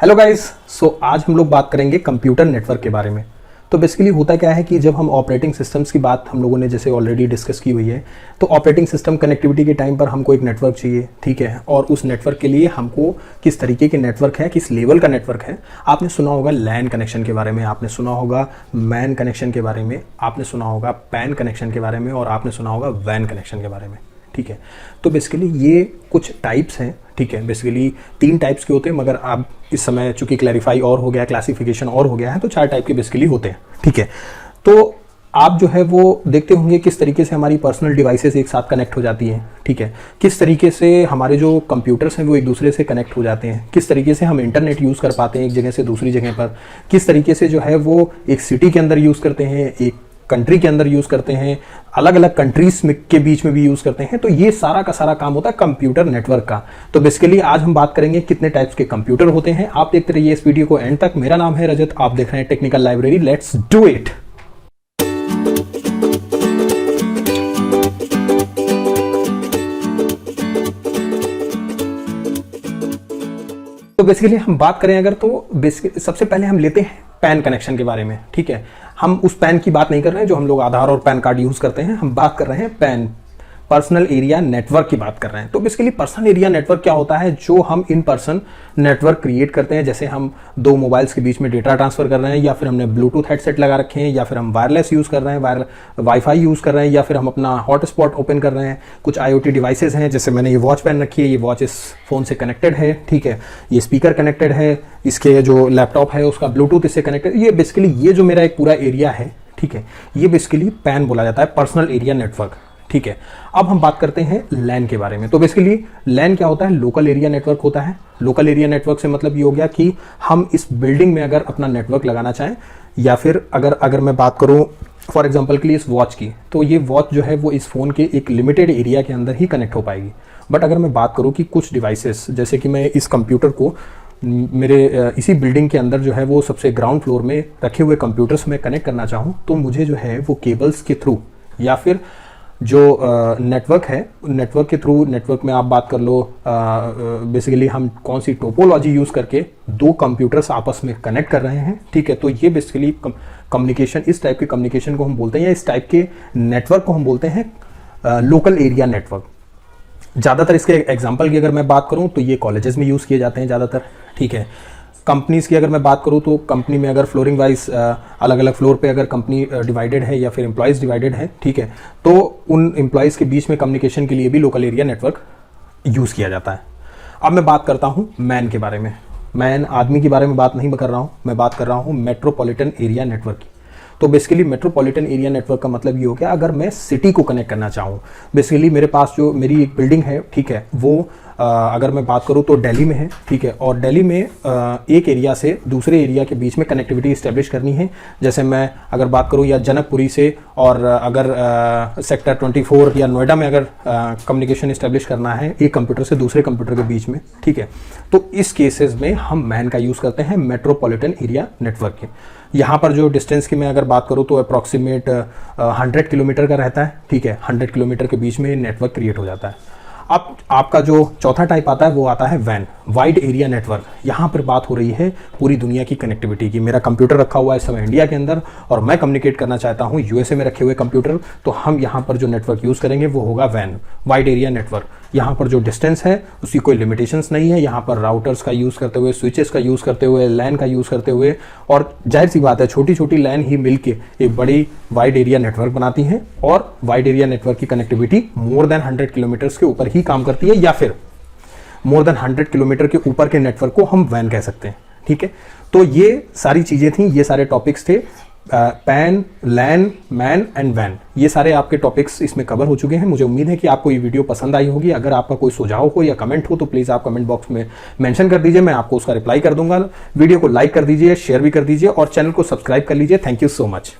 Hello guys. आज हम लोग बात करेंगे कंप्यूटर नेटवर्क के बारे में। तो बेसिकली होता क्या है कि जब हम ऑपरेटिंग सिस्टम्स की बात हम लोगों ने जैसे ऑलरेडी डिस्कस की हुई है, तो ऑपरेटिंग सिस्टम कनेक्टिविटी के टाइम पर हमको एक नेटवर्क चाहिए, ठीक है। और उस नेटवर्क के लिए हमको किस तरीके के नेटवर्क है, किस लेवल का नेटवर्क है। आपने सुना होगा लैन कनेक्शन के बारे में, आपने सुना होगा मैन कनेक्शन के बारे में, आपने सुना होगा पैन कनेक्शन के बारे में, और आपने सुना होगा वैन कनेक्शन के बारे में, ठीक है। तो बेसिकली ये कुछ टाइप्स हैं, ठीक है। बेसिकली 3 टाइप्स के होते हैं, मगर आप इस समय चूंकि क्लैरिफाई और हो गया, क्लासिफिकेशन और हो गया है, तो 4 टाइप के बेसिकली होते हैं, ठीक है। तो आप जो है वो देखते होंगे किस तरीके से हमारी पर्सनल डिवाइसेस एक साथ कनेक्ट हो जाती हैं, ठीक है। किस तरीके से हमारे जो कंप्यूटर्स हैं वो एक दूसरे से कनेक्ट हो जाते हैं, किस तरीके से हम इंटरनेट यूज़ कर पाते हैं एक जगह से दूसरी जगह पर, किस तरीके से जो है वो एक सिटी के अंदर यूज़ करते हैं, एक कंट्री के अंदर यूज़ करते हैं, अलग अलग कंट्रीज के बीच में भी यूज़ करते हैं। तो ये सारा का सारा काम होता है कंप्यूटर नेटवर्क का। तो बेसिकली आज हम बात करेंगे कितने टाइप्स के कंप्यूटर होते हैं। आप देखते रहिए इस वीडियो को एंड तक। मेरा नाम है रजत, आप देख रहे हैं technical library. Let's do it. तो बेसिकली हम बात करें अगर, तो बेसिकली सबसे पहले हम लेते हैं पैन कनेक्शन के बारे में, ठीक है। हम उस पैन की बात नहीं कर रहे हैं जो हम लोग आधार और पैन कार्ड यूज करते हैं, हम बात कर रहे हैं पैन, पर्सनल एरिया नेटवर्क की बात कर रहे हैं। तो बेसिकली पर्सनल एरिया नेटवर्क क्या होता है, जो हम इन पर्सन नेटवर्क क्रिएट करते हैं। जैसे हम 2 मोबाइल्स के बीच में डेटा ट्रांसफर कर रहे हैं, या फिर हमने ब्लूटूथ हेडसेट लगा रखे हैं, या फिर हम वायरलेस यूज कर रहे हैं, वाईफाई यूज कर रहे हैं, या फिर हम अपना हॉटस्पॉट ओपन कर रहे हैं। कुछ IoT डिवाइसेस हैं, जैसे मैंने ये वॉच पहन रखी है, ये वॉच इस फोन से कनेक्टेड है, ठीक है। ये स्पीकर कनेक्टेड है, इसके जो लैपटॉप है उसका ब्लूटूथ इससे कनेक्टेड। ये बेसिकली ये जो मेरा एक पूरा एरिया है, ठीक है, ये बेसिकली पैन बोला जाता है, पर्सनल एरिया नेटवर्क, ठीक है। अब हम बात करते हैं लैन के बारे में। तो बेसिकली लैन क्या होता है, लोकल एरिया नेटवर्क होता है। लोकल एरिया नेटवर्क से मतलब ये हो गया कि हम इस बिल्डिंग में अगर अपना नेटवर्क लगाना चाहें, या फिर अगर मैं बात करूं फॉर एग्जांपल के लिए इस वॉच की, तो ये वॉच जो है वो इस फोन के एक लिमिटेड एरिया के अंदर ही कनेक्ट हो पाएगी। बट अगर मैं बात करूं कि कुछ डिवाइसेस, जैसे कि मैं इस कंप्यूटर को मेरे इसी बिल्डिंग के अंदर जो है वो सबसे ग्राउंड फ्लोर में रखे हुए कंप्यूटर्स में कनेक्ट करना चाहूँ, तो मुझे जो है वो केबल्स के थ्रू, या फिर जो नेटवर्क है, नेटवर्क के थ्रू, नेटवर्क में आप बात कर लो बेसिकली हम कौन सी टोपोलॉजी यूज़ करके 2 कंप्यूटर्स आपस में कनेक्ट कर रहे हैं, ठीक है। तो ये बेसिकली कम्युनिकेशन, इस टाइप के कम्युनिकेशन को हम बोलते हैं, या इस टाइप के नेटवर्क को हम बोलते हैं लोकल एरिया नेटवर्क। ज़्यादातर इसके एग्जाम्पल की अगर मैं बात करूँ तो ये कॉलेजेस में यूज़ किए जाते हैं ज़्यादातर, ठीक है। कंपनीज़ की अगर मैं बात करूँ तो कंपनी में अगर फ्लोरिंग वाइज अलग अलग फ्लोर पे अगर कंपनी डिवाइडेड है, या फिर एम्प्लॉयज़ डिवाइडेड है, ठीक है, तो उन एम्प्लॉयज़ के बीच में कम्युनिकेशन के लिए भी लोकल एरिया नेटवर्क यूज़ किया जाता है। अब मैं बात करता हूँ मैन के बारे में। मैन आदमी के बारे में बात नहीं कर रहा हूँ, मैं बात कर रहा हूँ मेट्रोपॉलिटन एरिया नेटवर्क की। तो बेसिकली मेट्रोपॉलिटन एरिया नेटवर्क का मतलब ये हो गया, अगर मैं सिटी को कनेक्ट करना चाहूँ, बेसिकली मेरे पास जो मेरी एक बिल्डिंग है, ठीक है, वो अगर मैं बात करूँ तो दिल्ली में है, ठीक है। और दिल्ली में एक एरिया से दूसरे एरिया के बीच में कनेक्टिविटी इस्टेब्लिश करनी है। जैसे मैं अगर बात करूँ या जनकपुरी से, और अगर सेक्टर 24 या नोएडा में अगर कम्युनिकेशन इस्टेब्लिश करना है एक कंप्यूटर से दूसरे कंप्यूटर के बीच में, ठीक है, तो इस केसेस में हम मैन का यूज़ करते हैं, मेट्रोपॉलिटन एरिया नेटवर्क के। यहाँ पर जो डिस्टेंस की मैं अगर बात करूँ तो अप्रॉक्सीमेट 100 किलोमीटर का रहता है, ठीक है। 100 किलोमीटर के बीच में नेटवर्क क्रिएट हो जाता है। अब आपका जो चौथा टाइप आता है वो आता है वैन, वाइड एरिया नेटवर्क। यहाँ पर बात हो रही है पूरी दुनिया की कनेक्टिविटी की। मेरा कंप्यूटर रखा हुआ है इस समय इंडिया के अंदर, और मैं कम्युनिकेट करना चाहता हूँ USA में रखे हुए कंप्यूटर, तो हम यहाँ पर जो नेटवर्क यूज़ करेंगे वो होगा वैन, वाइड एरिया नेटवर्क। यहाँ पर जो डिस्टेंस है उसकी कोई लिमिटेशंस नहीं है। यहाँ पर राउटर्स का यूज़ करते हुए, स्विचेस का यूज़ करते हुए, लैन का यूज़ करते हुए, और जाहिर सी बात है छोटी छोटी लैन ही मिलके एक बड़ी वाइड एरिया नेटवर्क बनाती हैं। और वाइड एरिया नेटवर्क की कनेक्टिविटी मोर देन 100 किलोमीटर्स के ऊपर ही काम करती है, या फिर मोर देन 100 किलोमीटर के ऊपर के नेटवर्क को हम वैन कह सकते हैं, ठीक है। तो ये सारी चीज़ें थी, ये सारे टॉपिक्स थे, पैन, लैन, मैन एंड वैन। ये सारे आपके टॉपिक्स इसमें कवर हो चुके हैं। मुझे उम्मीद है कि आपको ये वीडियो पसंद आई होगी। अगर आपका कोई सुझाव हो या कमेंट हो तो प्लीज़ आप कमेंट बॉक्स में मेंशन कर दीजिए, मैं आपको उसका रिप्लाई कर दूंगा। वीडियो को लाइक कर दीजिए, शेयर भी कर दीजिए, और चैनल को सब्सक्राइब कर लीजिए। Thank you so much.